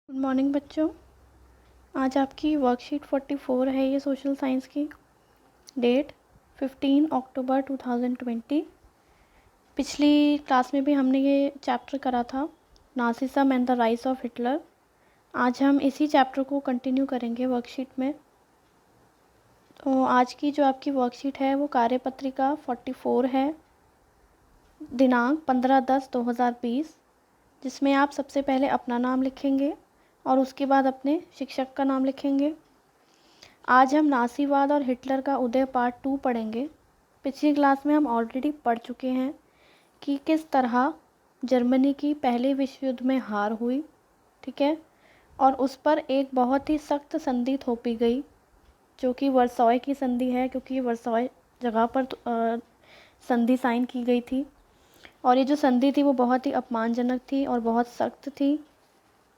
Good morning बच्चों। आज आपकी वर्कशीट 44 है ये सोशल साइंस की। डेट 15 अक्टूबर 2020। पिछली क्लास में भी हमने ये चैप्टर करा था, Nazism and the rise of Hitler. आज हम इसी चैप्टर को कंटिन्यू करेंगे वर्कशीट में। तो आज की जो आपकी वर्कशीट है वो कार्यपत्रिका 44 है, दिनांक 15/10/2020, जिसमें आप सबसे पहले अपना नाम लिखेंगे और उसके बाद अपने शिक्षक का नाम लिखेंगे। आज हम नासीवाद और हिटलर का उदय पार्ट 2 पढ़ेंगे। पिछली क्लास में हम ऑलरेडी पढ़ चुके हैं कि किस तरह जर्मनी की पहले विश्व युद्ध में हार हुई, ठीक है, और उस पर एक बहुत ही सख्त संधि थोपी गई जो कि वर्सोय की संधि है, क्योंकि वर्सोय जगह पर संधि साइन की गई थी। और ये जो संधि थी वो बहुत ही अपमानजनक थी और बहुत सख्त थी।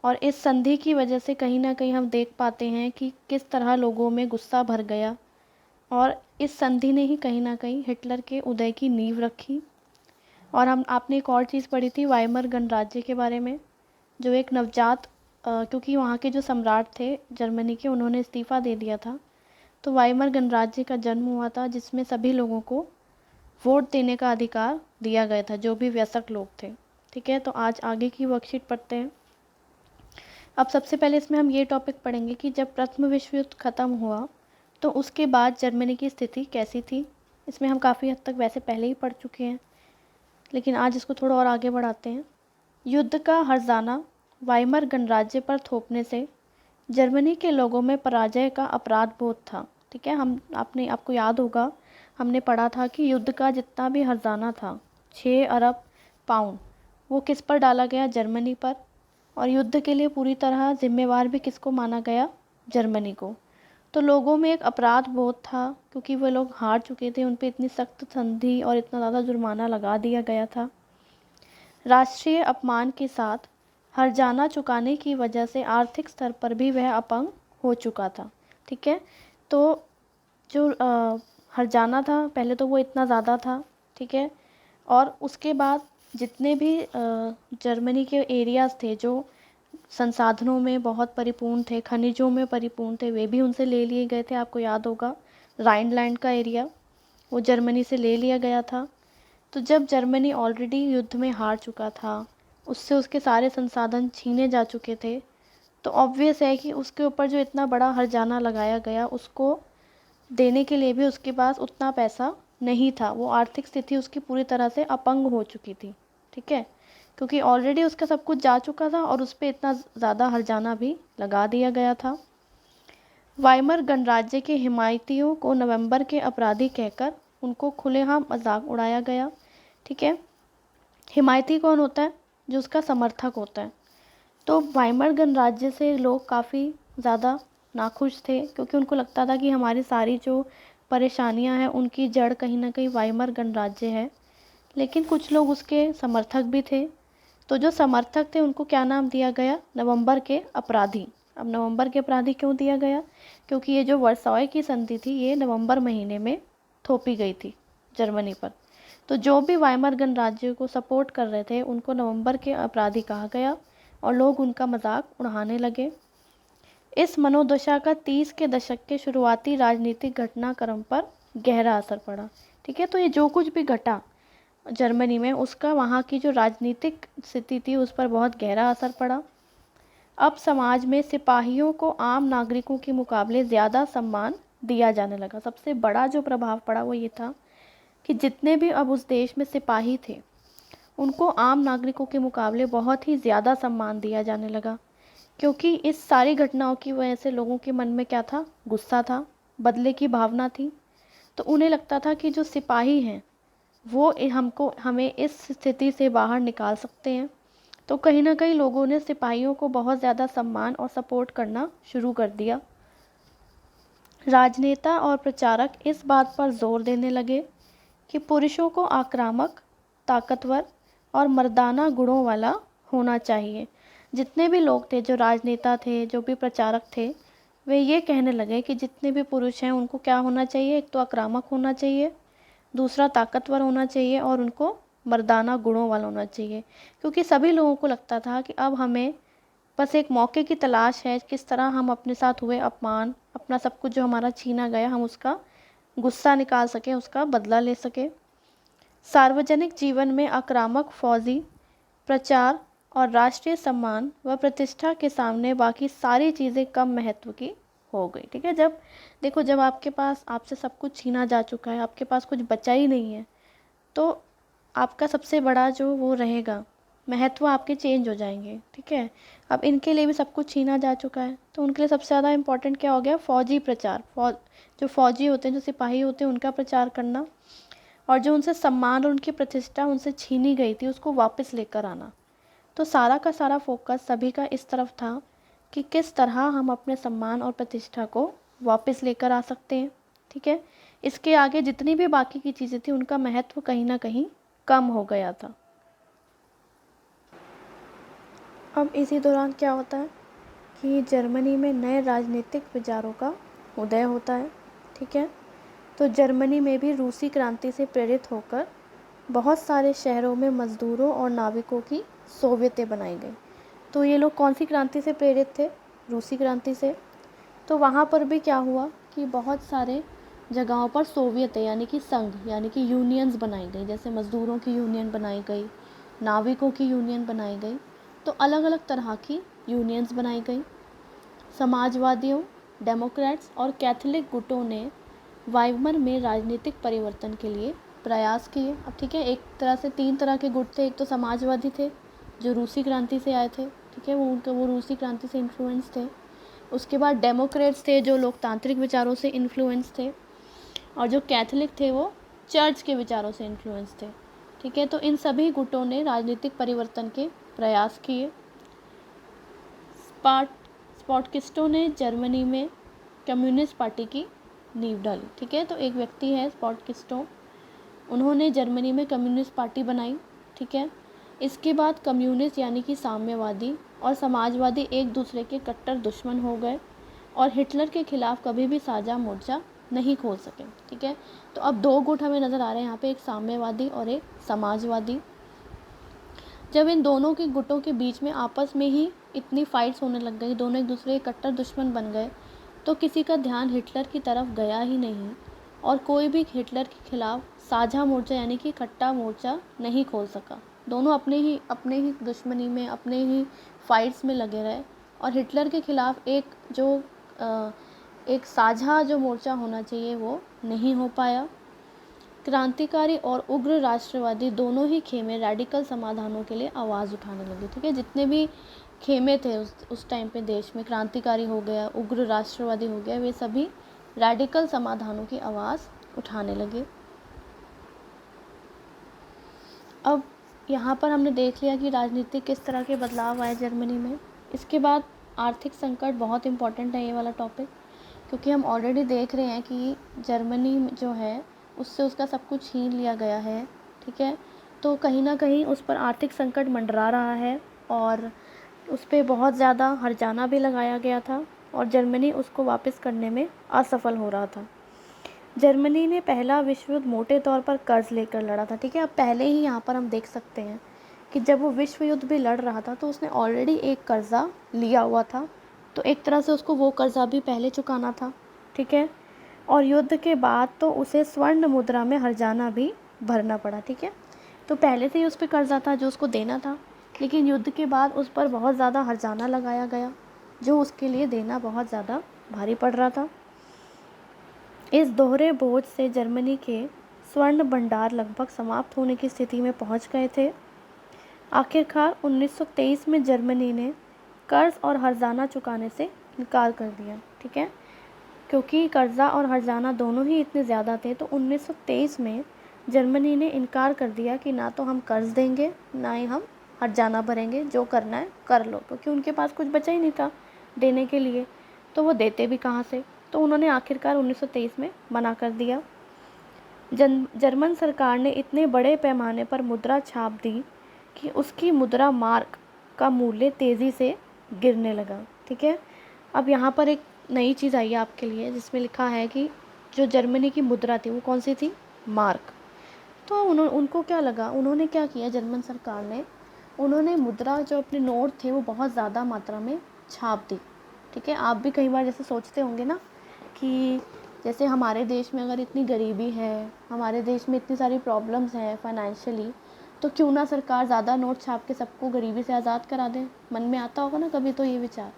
और इस संधि की वजह से कहीं ना कहीं हम देख पाते हैं कि किस तरह लोगों में गुस्सा भर गया, और इस संधि ने ही कहीं ना कहीं हिटलर के उदय की नींव रखी। और आपने एक और चीज़ पढ़ी थी वाइमर गणराज्य के बारे में, जो एक नवजात क्योंकि वहाँ के जो सम्राट थे जर्मनी के, उन्होंने इस्तीफ़ा दे दिया था, तो वाइमर गणराज्य का जन्म हुआ था, जिसमें सभी लोगों को वोट देने का अधिकार दिया गया था, जो भी वयस्क लोग थे। ठीक है, तो आज आगे की वर्कशीट पढ़ते हैं। अब सबसे पहले इसमें हम ये टॉपिक पढ़ेंगे कि जब प्रथम विश्व युद्ध ख़त्म हुआ तो उसके बाद जर्मनी की स्थिति कैसी थी। इसमें हम काफ़ी हद तक वैसे पहले ही पढ़ चुके हैं, लेकिन आज इसको थोड़ा और आगे बढ़ाते हैं। युद्ध का हर्जाना वाइमर गणराज्य पर थोपने से जर्मनी के लोगों में पराजय का अपराध बोध था। ठीक है, आपको याद होगा, हमने पढ़ा था कि युद्ध का जितना भी हर्जाना था 6 अरब पाउंड, वो किस पर डाला गया? जर्मनी पर। और युद्ध के लिए पूरी तरह जिम्मेवार भी किसको माना गया? जर्मनी को। तो लोगों में एक अपराध बोध था, क्योंकि वो लोग हार चुके थे, उन पर इतनी सख्त संधि और इतना ज़्यादा जुर्माना लगा दिया गया था। राष्ट्रीय अपमान के साथ हर्जाना चुकाने की वजह से आर्थिक स्तर पर भी वह अपंग हो चुका था। ठीक है, तो जो हर्जाना था पहले तो वो इतना ज़्यादा था, ठीक है, और उसके बाद जितने भी जर्मनी के एरियाज़ थे जो संसाधनों में बहुत परिपूर्ण थे, खनिजों में परिपूर्ण थे, वे भी उनसे ले लिए गए थे। आपको याद होगा, राइनलैंड का एरिया वो जर्मनी से ले लिया गया था। तो जब जर्मनी ऑलरेडी युद्ध में हार चुका था, उससे उसके सारे संसाधन छीने जा चुके थे, तो ऑब्वियस है कि उसके ऊपर जो इतना बड़ा हर्जाना लगाया गया, उसको देने के लिए भी उसके पास उतना पैसा नहीं था। वो आर्थिक स्थिति उसकी पूरी तरह से अपंग हो चुकी थी। ठीक है, क्योंकि ऑलरेडी उसका सब कुछ जा चुका था और उस पर इतना ज़्यादा हर्जाना भी लगा दिया गया था। वाइमर गणराज्य के हिमायतियों को नवंबर के अपराधी कहकर उनको खुलेआम मजाक उड़ाया गया। ठीक है, हिमायती कौन होता है? जो उसका समर्थक होता है। तो वाइमर गणराज्य से लोग काफ़ी ज़्यादा नाखुश थे, क्योंकि उनको लगता था कि हमारी सारी जो परेशानियां हैं उनकी जड़ कहीं ना कहीं वाइमर गणराज्य है। लेकिन कुछ लोग उसके समर्थक भी थे। तो जो समर्थक थे उनको क्या नाम दिया गया? नवंबर के अपराधी। अब नवंबर के अपराधी क्यों दिया गया? क्योंकि ये जो वर्साय की संधि थी ये नवंबर महीने में थोपी गई थी जर्मनी पर। तो जो भी वाइमर गणराज्य को सपोर्ट कर रहे थे उनको नवंबर के अपराधी कहा गया और लोग उनका मजाक उड़ाने लगे। इस मनोदशा का 30 के दशक के शुरुआती राजनीतिक घटनाक्रम पर गहरा असर पड़ा। ठीक है, तो ये जो कुछ भी घटा जर्मनी में, उसका वहाँ की जो राजनीतिक स्थिति थी उस पर बहुत गहरा असर पड़ा। अब समाज में सिपाहियों को आम नागरिकों के मुकाबले ज़्यादा सम्मान दिया जाने लगा। सबसे बड़ा जो प्रभाव पड़ा वो ये था कि जितने भी अब उस देश में सिपाही थे उनको आम नागरिकों के मुकाबले बहुत ही ज़्यादा सम्मान दिया जाने लगा, क्योंकि इस सारी घटनाओं की वजह से लोगों के मन में क्या था? गुस्सा था, बदले की भावना थी। तो उन्हें लगता था कि जो सिपाही हैं वो हमें इस स्थिति से बाहर निकाल सकते हैं। तो कहीं ना कहीं लोगों ने सिपाहियों को बहुत ज़्यादा सम्मान और सपोर्ट करना शुरू कर दिया। राजनेता और प्रचारक इस बात पर जोर देने लगे कि पुरुषों को आक्रामक, ताकतवर और मर्दाना गुणों वाला होना चाहिए। जितने भी लोग थे, जो राजनेता थे, जो भी प्रचारक थे, वे ये कहने लगे कि जितने भी पुरुष हैं उनको क्या होना चाहिए? एक तो आक्रामक होना चाहिए, दूसरा ताकतवर होना चाहिए और उनको मर्दाना गुणों वाला होना चाहिए। क्योंकि सभी लोगों को लगता था कि अब हमें बस एक मौके की तलाश है, किस तरह हम अपने साथ हुए अपमान, अपना सब कुछ जो हमारा छीना गया, हम उसका गुस्सा निकाल सकें, उसका बदला ले सकें। सार्वजनिक जीवन में आक्रामक फौजी प्रचार और राष्ट्रीय सम्मान व प्रतिष्ठा के सामने बाकी सारी चीज़ें कम महत्व की हो गई। ठीक है, जब देखो, जब आपके पास आपसे सब कुछ छीना जा चुका है, आपके पास कुछ बचा ही नहीं है, तो आपका सबसे बड़ा जो वो रहेगा महत्व, आपके चेंज हो जाएंगे। ठीक है, अब इनके लिए भी सब कुछ छीना जा चुका है, तो उनके लिए सबसे ज़्यादा इम्पोर्टेंट क्या हो गया? फौजी प्रचार। जो फौजी होते हैं, जो सिपाही होते हैं, उनका प्रचार करना, और जो उनसे सम्मान और उनकी प्रतिष्ठा उनसे छीनी गई थी उसको वापस लेकर आना। तो सारा का सारा फोकस सभी का इस तरफ था कि किस तरह हम अपने सम्मान और प्रतिष्ठा को वापस लेकर आ सकते हैं। ठीक है, इसके आगे जितनी भी बाकी की चीज़ें थी उनका महत्व कहीं ना कहीं कम हो गया था। अब इसी दौरान क्या होता है कि जर्मनी में नए राजनीतिक विचारों का उदय होता है। ठीक है, तो जर्मनी में भी रूसी क्रांति से प्रेरित होकर बहुत सारे शहरों में मज़दूरों और नाविकों की सोवियतें बनाई गई। तो ये लोग कौन सी क्रांति से प्रेरित थे? रूसी क्रांति से। तो वहाँ पर भी क्या हुआ कि बहुत सारे जगहों पर सोवियतें यानी कि संघ यानी कि यूनियंस बनाई गई, जैसे मज़दूरों की यूनियन बनाई गई, नाविकों की यूनियन बनाई गई। तो अलग अलग तरह की यूनियंस बनाई गई। समाजवादियों, डेमोक्रेट्स और कैथोलिक गुटों ने वाइमर में राजनीतिक परिवर्तन के लिए प्रयास किए। अब ठीक है, एक तरह से 3 तरह के गुट थे। एक तो समाजवादी थे जो रूसी क्रांति से आए थे। ठीक है, वो रूसी क्रांति से इन्फ्लुएंस थे। उसके बाद डेमोक्रेट्स थे जो लोकतांत्रिक विचारों से इन्फ्लुएंस थे, और जो कैथोलिक थे वो चर्च के विचारों से इन्फ्लुएंस थे। ठीक है, तो इन सभी गुटों ने राजनीतिक परिवर्तन के प्रयास किए। स्पॉटकिस्टों ने जर्मनी में कम्युनिस्ट पार्टी की नींव डाली। ठीक है, तो एक व्यक्ति है स्पॉटकिस्टो, उन्होंने जर्मनी में कम्युनिस्ट पार्टी बनाई। ठीक है, इसके बाद कम्युनिस्ट यानी कि साम्यवादी और समाजवादी एक दूसरे के कट्टर दुश्मन हो गए और हिटलर के खिलाफ कभी भी साझा मोर्चा नहीं खोल सके। ठीक है, तो अब 2 गुट हमें नज़र आ रहे हैं यहाँ पे, एक साम्यवादी और एक समाजवादी। जब इन दोनों के गुटों के बीच में आपस में ही इतनी फाइट्स होने लग गई, दोनों एक दूसरे के कट्टर दुश्मन बन गए, तो किसी का ध्यान हिटलर की तरफ गया ही नहीं और कोई भी हिटलर के खिलाफ साझा मोर्चा यानी कि इकट्ठा मोर्चा नहीं खोल सका। दोनों अपने ही दुश्मनी में, अपने ही फाइट्स में लगे रहे, और हिटलर के खिलाफ एक साझा जो मोर्चा होना चाहिए वो नहीं हो पाया। क्रांतिकारी और उग्र राष्ट्रवादी दोनों ही खेमे रेडिकल समाधानों के लिए आवाज़ उठाने लगे। ठीक है, जितने भी खेमे थे उस टाइम पे देश में, क्रांतिकारी हो गया, उग्र राष्ट्रवादी हो गया, वे सभी रेडिकल समाधानों की आवाज़ उठाने लगे। अब यहाँ पर हमने देख लिया कि राजनीतिक किस तरह के बदलाव आए जर्मनी में। इसके बाद आर्थिक संकट, बहुत इम्पॉर्टेंट है ये वाला टॉपिक, क्योंकि हम ऑलरेडी देख रहे हैं कि जर्मनी जो है उससे उसका सब कुछ छीन लिया गया है। ठीक है, तो कहीं ना कहीं उस पर आर्थिक संकट मंडरा रहा है और उस पर बहुत ज़्यादा हर्जाना भी लगाया गया था और जर्मनी उसको वापस करने में असफल हो रहा था। जर्मनी ने पहला विश्व युद्ध मोटे तौर पर कर्ज लेकर लड़ा था। ठीक है, अब पहले ही यहाँ पर हम देख सकते हैं कि जब वो विश्व युद्ध भी लड़ रहा था तो उसने ऑलरेडी एक कर्जा लिया हुआ था, तो एक तरह से उसको वो कर्जा भी पहले चुकाना था। ठीक है, और युद्ध के बाद तो उसे स्वर्ण मुद्रा में हर्जाना भी भरना पड़ा। ठीक है, तो पहले से ही उस पर कर्जा था जो उसको देना था, लेकिन युद्ध के बाद उस पर बहुत ज़्यादा हर्जाना लगाया गया जो उसके लिए देना बहुत ज़्यादा भारी पड़ रहा था। इस दोहरे बोझ से जर्मनी के स्वर्ण भंडार लगभग समाप्त होने की स्थिति में पहुंच गए थे। आखिरकार 1923 में जर्मनी ने कर्ज और हर्जाना चुकाने से इनकार कर दिया। ठीक है, क्योंकि कर्जा और हर्जाना दोनों ही इतने ज़्यादा थे, तो 1923 में जर्मनी ने इनकार कर दिया कि ना तो हम कर्ज देंगे ना ही हम हर्जाना भरेंगे, जो करना है कर लो, क्योंकि उनके पास कुछ बचा ही नहीं था देने के लिए, तो वो देते भी कहाँ से। तो उन्होंने आखिरकार 1923 में मना कर दिया। जर्मन सरकार ने इतने बड़े पैमाने पर मुद्रा छाप दी कि उसकी मुद्रा मार्क का मूल्य तेज़ी से गिरने लगा। ठीक है, अब यहाँ पर एक नई चीज़ आई है आपके लिए जिसमें लिखा है कि जो जर्मनी की मुद्रा थी वो कौन सी थी? मार्क। तो उनको क्या लगा, उन्होंने क्या किया, जर्मन सरकार ने उन्होंने मुद्रा जो अपने नोट थे वो बहुत ज़्यादा मात्रा में छाप दी। ठीक है, आप भी कई बार जैसे सोचते होंगे ना कि जैसे हमारे देश में अगर इतनी गरीबी है, हमारे देश में इतनी सारी प्रॉब्लम्स हैं फाइनेंशियली, तो क्यों ना सरकार ज़्यादा नोट छाप के सबको गरीबी से आज़ाद करा दे। मन में आता होगा ना कभी तो ये विचार,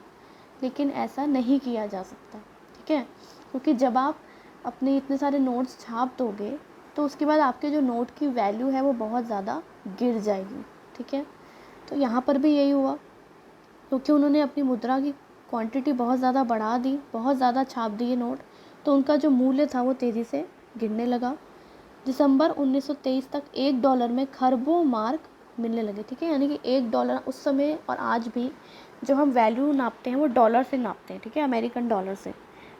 लेकिन ऐसा नहीं किया जा सकता। ठीक है, क्योंकि जब आप अपने इतने सारे नोट्स छाप दोगे तो उसके बाद आपके जो नोट की वैल्यू है वो बहुत ज़्यादा गिर जाएगी। ठीक है, तो यहाँ पर भी यही हुआ, क्योंकि उन्होंने अपनी मुद्रा की क्वांटिटी बहुत ज़्यादा बढ़ा दी, बहुत ज़्यादा छाप दिए नोट, तो उनका जो मूल्य था वो तेज़ी से गिरने लगा। दिसंबर 1923 तक $1 में खरबों मार्क मिलने लगे। ठीक है, यानी कि $1 उस समय और आज भी जो हम वैल्यू नापते हैं वो डॉलर से नापते हैं। ठीक है, अमेरिकन डॉलर से।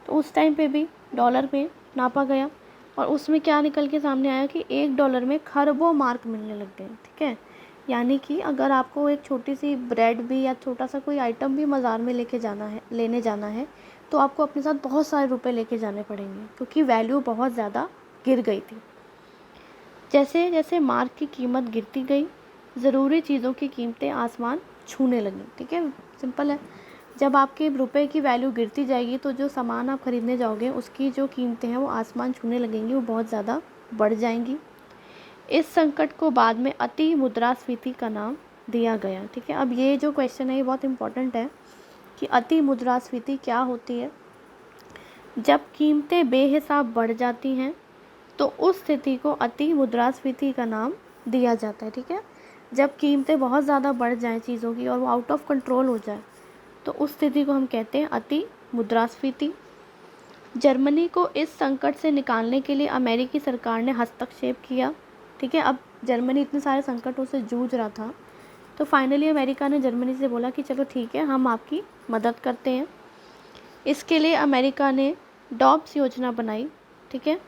तो उस टाइम पे भी डॉलर में नापा गया और उसमें क्या निकल के सामने आया कि $1 में खरबों मार्क मिलने लग गए। ठीक है, यानी कि अगर आपको एक छोटी सी ब्रेड भी या छोटा सा कोई आइटम भी बाज़ार में लेने जाना है तो आपको अपने साथ बहुत सारे रुपए लेके जाने पड़ेंगे, क्योंकि वैल्यू बहुत ज़्यादा गिर गई थी। जैसे जैसे मार्क की कीमत गिरती गई, ज़रूरी चीज़ों की कीमतें आसमान छूने लगीं। ठीक है, सिंपल है। जब आपके रुपए की वैल्यू गिरती जाएगी तो जो सामान आप खरीदने जाओगे उसकी जो कीमतें हैं वो आसमान छूने लगेंगी, वो बहुत ज़्यादा बढ़ जाएंगी। इस संकट को बाद में अति मुद्रास्फीति का नाम दिया गया। ठीक है, अब ये जो क्वेश्चन है ये बहुत इंपॉर्टेंट है कि अति मुद्रास्फीति क्या होती है। जब कीमतें बेहिसाब बढ़ जाती हैं तो उस स्थिति को अति मुद्रास्फीति का नाम दिया जाता है। ठीक है, जब कीमतें बहुत ज़्यादा बढ़ जाएं चीज़ों की और वो आउट ऑफ कंट्रोल हो जाए तो उस स्थिति को हम कहते हैं अति मुद्रास्फीति। जर्मनी को इस संकट से निकालने के लिए अमेरिकी सरकार ने हस्तक्षेप किया। ठीक है, अब जर्मनी इतने सारे संकटों से जूझ रहा था तो फाइनली अमेरिका ने जर्मनी से बोला कि चलो ठीक है, हम आपकी मदद करते हैं। इसके लिए अमेरिका ने डॉब्स योजना बनाई। ठीक है,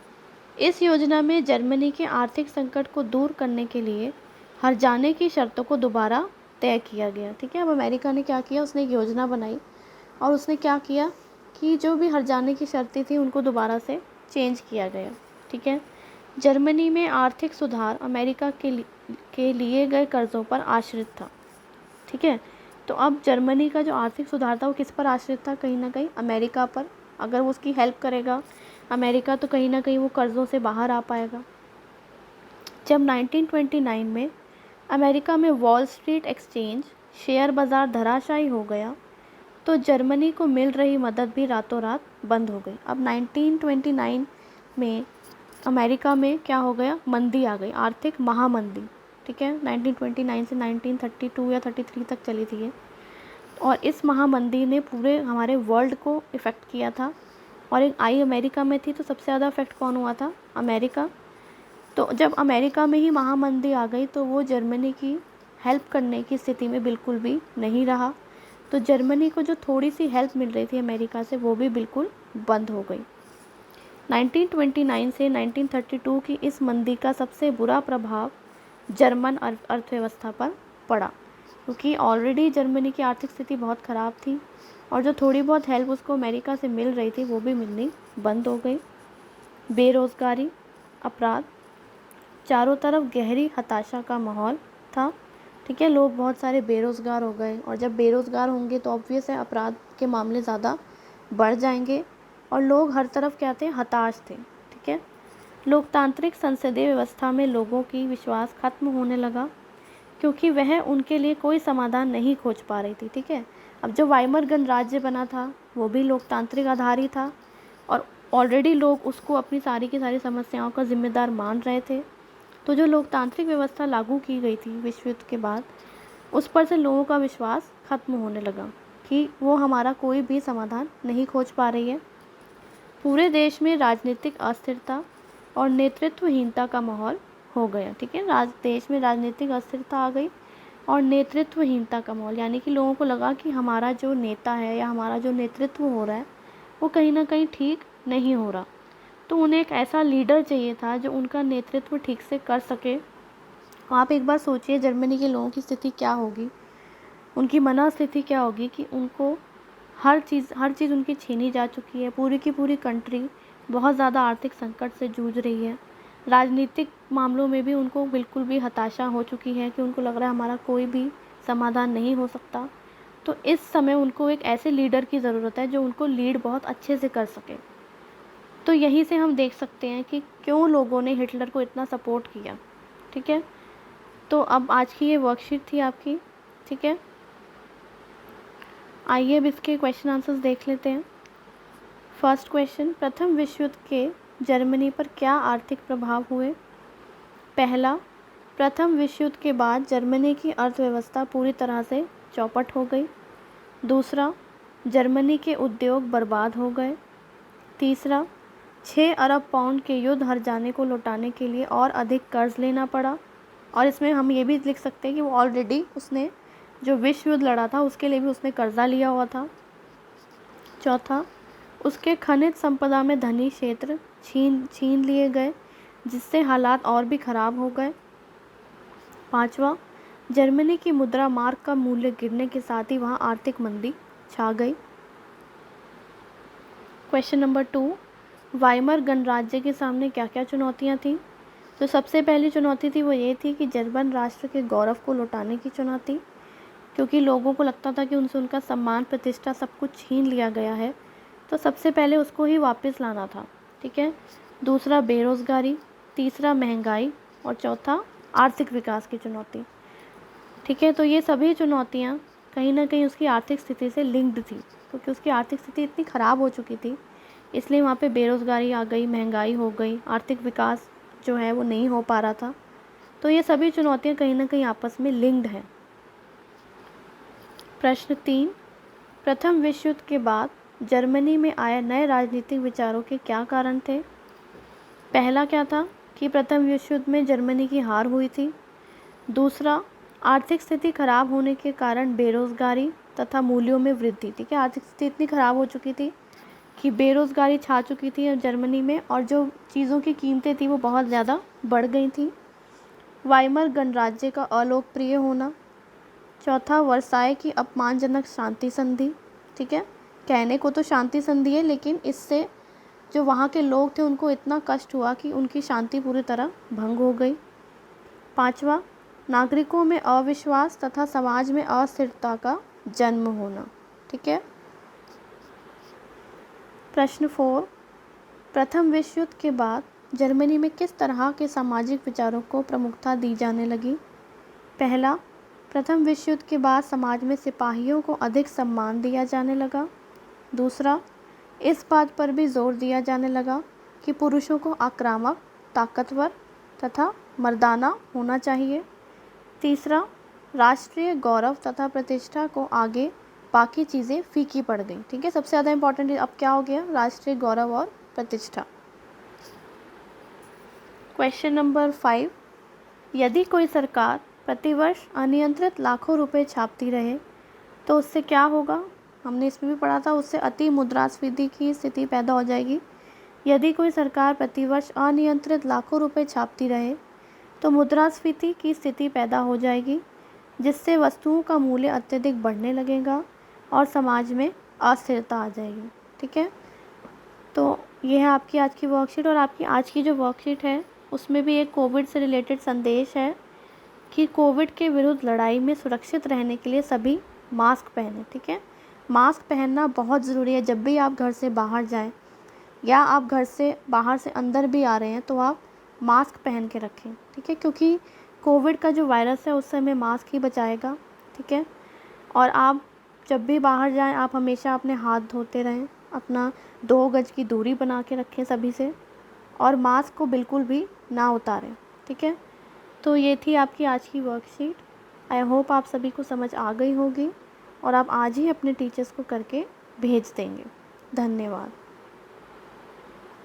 इस योजना में जर्मनी के आर्थिक संकट को दूर करने के लिए हर्जाने की शर्तों को दोबारा तय किया गया। ठीक है, अब अमेरिका ने क्या किया, उसने एक योजना बनाई और उसने क्या किया कि जो भी हर्जाने की शर्तें थी उनको दोबारा से चेंज किया गया। ठीक है, जर्मनी में आर्थिक सुधार अमेरिका के लिए गए कर्ज़ों पर आश्रित था। ठीक है, तो अब जर्मनी का जो आर्थिक सुधार था वो किस पर आश्रित था, कहीं ना कहीं अमेरिका पर। अगर वो उसकी हेल्प करेगा अमेरिका तो कहीं ना कहीं वो कर्ज़ों से बाहर आ पाएगा। जब 1929 में अमेरिका में वॉल स्ट्रीट एक्सचेंज शेयर बाज़ार धराशायी हो गया तो जर्मनी को मिल रही मदद भी रातों रात बंद हो गई। अब 1929 में अमेरिका में क्या हो गया, मंदी आ गई, आर्थिक महामंदी। ठीक है, 1929 से 1932 या 33 तक चली थी ये, और इस महामंदी ने पूरे हमारे वर्ल्ड को इफ़ेक्ट किया था। और एक आई अमेरिका में थी तो सबसे ज़्यादा इफ़ेक्ट कौन हुआ था, अमेरिका। तो जब अमेरिका में ही महामंदी आ गई तो वो जर्मनी की हेल्प करने की स्थिति में बिल्कुल भी नहीं रहा, तो जर्मनी को जो थोड़ी सी हेल्प मिल रही थी अमेरिका से वो भी बिल्कुल बंद हो गई। 1929 से 1932 की इस मंदी का सबसे बुरा प्रभाव जर्मन अर्थव्यवस्था पर पड़ा, क्योंकि ऑलरेडी जर्मनी की आर्थिक स्थिति बहुत ख़राब थी और जो थोड़ी बहुत हेल्प उसको अमेरिका से मिल रही थी वो भी मिलनी बंद हो गई। बेरोज़गारी, अपराध, चारों तरफ गहरी हताशा का माहौल था। ठीक है, लोग बहुत सारे बेरोज़गार हो गए और जब बेरोज़गार होंगे तो ऑब्वियस है अपराध के मामले ज़्यादा बढ़ जाएंगे और लोग हर तरफ क्या थे, हताश थे। ठीक है, लोकतांत्रिक संसदीय व्यवस्था में लोगों की विश्वास खत्म होने लगा क्योंकि वह उनके लिए कोई समाधान नहीं खोज पा रही थी। ठीक है, अब जो वाइमर गणराज्य बना था वो भी लोकतांत्रिक आधार ही था और ऑलरेडी लोग उसको अपनी सारी की सारी समस्याओं का जिम्मेदार मान रहे थे। तो जो लोकतांत्रिक व्यवस्था लागू की गई थी विश्व युद्ध के बाद, उस पर से लोगों का विश्वास खत्म होने लगा कि वो हमारा कोई भी समाधान नहीं खोज पा रही है। पूरे देश में राजनीतिक अस्थिरता और नेतृत्वहीनता का माहौल हो गया। ठीक है, देश में राजनीतिक अस्थिरता आ गई और नेतृत्वहीनता का माहौल, यानी कि लोगों को लगा कि हमारा जो नेता है या हमारा जो नेतृत्व हो रहा है वो कहीं ना कहीं ठीक नहीं हो रहा, तो उन्हें एक ऐसा लीडर चाहिए था जो उनका नेतृत्व ठीक से कर सके। आप एक बार सोचिए जर्मनी के लोगों की स्थिति क्या होगी, उनकी मनस्थिति क्या होगी कि उनको हर चीज़ उनकी छीनी जा चुकी है, पूरी की पूरी कंट्री बहुत ज़्यादा आर्थिक संकट से जूझ रही है। राजनीतिक मामलों में भी उनको बिल्कुल भी हताशा हो चुकी है कि उनको लग रहा है हमारा कोई भी समाधान नहीं हो सकता। तो इस समय उनको एक ऐसे लीडर की ज़रूरत है जो उनको लीड बहुत अच्छे से कर सके। तो यहीं से हम देख सकते हैं कि क्यों लोगों ने हिटलर को इतना सपोर्ट किया। ठीक है, तो अब आज की ये वर्कशीट थी आपकी। ठीक है, आइए अब इसके क्वेश्चन आंसर्स देख लेते हैं। फर्स्ट क्वेश्चन, प्रथम विश्व युद्ध के जर्मनी पर क्या आर्थिक प्रभाव हुए? पहला, प्रथम विश्व युद्ध के बाद जर्मनी की अर्थव्यवस्था पूरी तरह से चौपट हो गई। दूसरा, जर्मनी के उद्योग बर्बाद हो गए। तीसरा, 6 अरब पाउंड के युद्ध हार जाने को लौटाने के लिए और अधिक कर्ज लेना पड़ा। और इसमें हम ये भी लिख सकते हैं कि वो ऑलरेडी उसने जो विश्व युद्ध लड़ा था उसके लिए भी उसने कर्जा लिया हुआ था। चौथा, उसके खनिज संपदा में धनी क्षेत्र छीन लिए गए, जिससे हालात और भी खराब हो गए। पांचवा, जर्मनी की मुद्रा मार्क का मूल्य गिरने के साथ ही वहाँ आर्थिक मंदी छा गई। क्वेश्चन नंबर 2, वाइमर गणराज्य के सामने क्या क्या चुनौतियाँ थीं? तो सबसे पहली चुनौती थी वो ये थी कि जर्मन राष्ट्र के गौरव को लौटाने की चुनौती, क्योंकि लोगों को लगता था कि उनसे उनका सम्मान प्रतिष्ठा सब कुछ छीन लिया गया है, तो सबसे पहले उसको ही वापस लाना था। ठीक है, दूसरा बेरोज़गारी, तीसरा महंगाई और चौथा आर्थिक विकास की चुनौती। ठीक है, तो ये सभी चुनौतियाँ कहीं ना कहीं उसकी आर्थिक स्थिति से लिंक्ड थी, क्योंकि उसकी आर्थिक स्थिति इतनी ख़राब हो चुकी थी, इसलिए वहाँ पे बेरोज़गारी आ गई, महंगाई हो गई, आर्थिक विकास जो है वो नहीं हो पा रहा था। तो ये सभी चुनौतियाँ कहीं ना कहीं आपस में लिंक्ड हैं। प्रश्न 3, प्रथम विश्व युद्ध के बाद जर्मनी में आए नए राजनीतिक विचारों के क्या कारण थे? पहला क्या था कि प्रथम विश्व युद्ध में जर्मनी की हार हुई थी। दूसरा, आर्थिक स्थिति खराब होने के कारण बेरोज़गारी तथा मूल्यों में वृद्धि। ठीक है, आर्थिक स्थिति इतनी ख़राब हो चुकी थी कि बेरोज़गारी छा चुकी थी जर्मनी में, और जो चीज़ों की कीमतें थी वो बहुत ज़्यादा बढ़ गई थी। वाइमर गणराज्य का अलोकप्रिय होना। चौथा, वर्साय की अपमानजनक शांति संधि। ठीक है, कहने को तो शांति संधि है, लेकिन इससे जो वहाँ के लोग थे उनको इतना कष्ट हुआ कि उनकी शांति पूरी तरह भंग हो गई। पांचवा, नागरिकों में अविश्वास तथा समाज में अस्थिरता का जन्म होना। ठीक है, प्रश्न 4, प्रथम विश्व युद्ध के बाद जर्मनी में किस तरह के सामाजिक विचारों को प्रमुखता दी जाने लगी? पहला, प्रथम विश्व युद्ध के बाद समाज में सिपाहियों को अधिक सम्मान दिया जाने लगा। दूसरा, इस बात पर भी जोर दिया जाने लगा कि पुरुषों को आक्रामक, ताकतवर तथा मर्दाना होना चाहिए। तीसरा, राष्ट्रीय गौरव तथा प्रतिष्ठा को आगे बाकी चीज़ें फीकी पड़ गई। ठीक है, सबसे ज़्यादा इम्पोर्टेंट अब क्या हो गया? राष्ट्रीय गौरव और प्रतिष्ठा। क्वेश्चन नंबर 5, यदि कोई सरकार प्रतिवर्ष अनियंत्रित लाखों रुपए छापती रहे तो उससे क्या होगा? हमने इसमें भी पढ़ा था, उससे अति मुद्रास्फीति की स्थिति पैदा हो जाएगी। यदि कोई सरकार प्रतिवर्ष अनियंत्रित लाखों रुपए छापती रहे तो मुद्रास्फीति की स्थिति पैदा हो जाएगी, जिससे वस्तुओं का मूल्य अत्यधिक बढ़ने लगेगा और समाज में अस्थिरता आ जाएगी। ठीक है, तो ये है आपकी आज की वर्कशीट। और आपकी आज की जो वर्कशीट है उसमें भी एक कोविड से रिलेटेड संदेश है कि कोविड के विरुद्ध लड़ाई में सुरक्षित रहने के लिए सभी मास्क पहने। ठीक है, मास्क पहनना बहुत ज़रूरी है। जब भी आप घर से बाहर जाएं या आप घर से बाहर से अंदर भी आ रहे हैं तो आप मास्क पहन के रखें। ठीक है, क्योंकि कोविड का जो वायरस है उससे हमें मास्क ही बचाएगा। ठीक है, और आप जब भी बाहर जाएं आप हमेशा अपने हाथ धोते रहें, अपना 2 गज की दूरी बना के रखें सभी से, और मास्क को बिल्कुल भी ना उतारें। ठीक है, तो ये थी आपकी आज की वर्कशीट। आई होप आप सभी को समझ आ गई होगी और आप आज ही अपने टीचर्स को करके भेज देंगे। धन्यवाद।